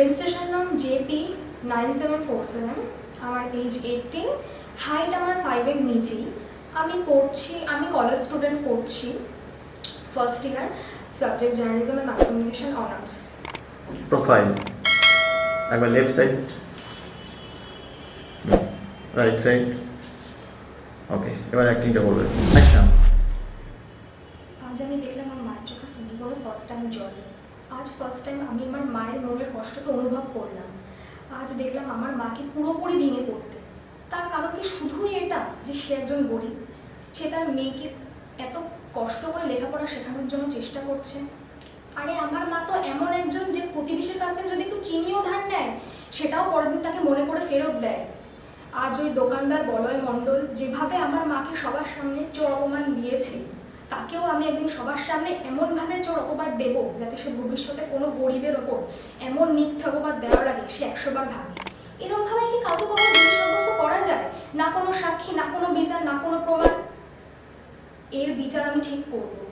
Registration নাম JP9747, আমার age 18, height আমার 5 এর নিচেই। আমি কলেজ স্টুডেন্ট পড়ছি, first year, subject journalism and mass communication honours. Profile একবার left side, right side, okay. এবার অ্যাক্টিংটা করবে, অ্যাকশন। আজ আমি দেখলাম আমার মায়ের চোখে জীবনে ফার্স্ট টাইম জল। আজ ফার্স্ট টাইম আমি আমার মায়ের মনের কষ্টকে অনুভব করলাম। আজ দেখলাম আমার মাকে পুরোপুরি ভেঙে পড়তে। তার কারণ কি শুধুই এটা যে সে একজন গরিব, সে তার মেয়েকে এত কষ্ট করে লেখাপড়া শেখানোর জন্য চেষ্টা করছে। আরে আমার মা তো এমন একজন যে প্রতিবেশীর কাছ থেকে যদি একটু চিনিও ধার নেয় সেটাও পরের দিন তাকে মনে করে ফেরত দেয়। আজ ওই দোকানদার বলয় মণ্ডল যেভাবে আমার মাকে সবার সামনে চোর অপমান দিয়েছে, তাকেও আমি একদিন সবার সামনে এমনভাবে চোর অপবাদ দেব যাতে সে ভবিষ্যতে কোনো গরিবের ওপর এমন মিথ্যা অপবাদ দেওয়ার আগে সে 100 বার ভাবে। এরকমভাবে কি কাউকে কখনো দোষী সাব্যস্ত করা যায়? না কোনো সাক্ষী, না কোনো বিচার, না কোনো প্রমাণ। এর বিচার আমি ঠিক করবো।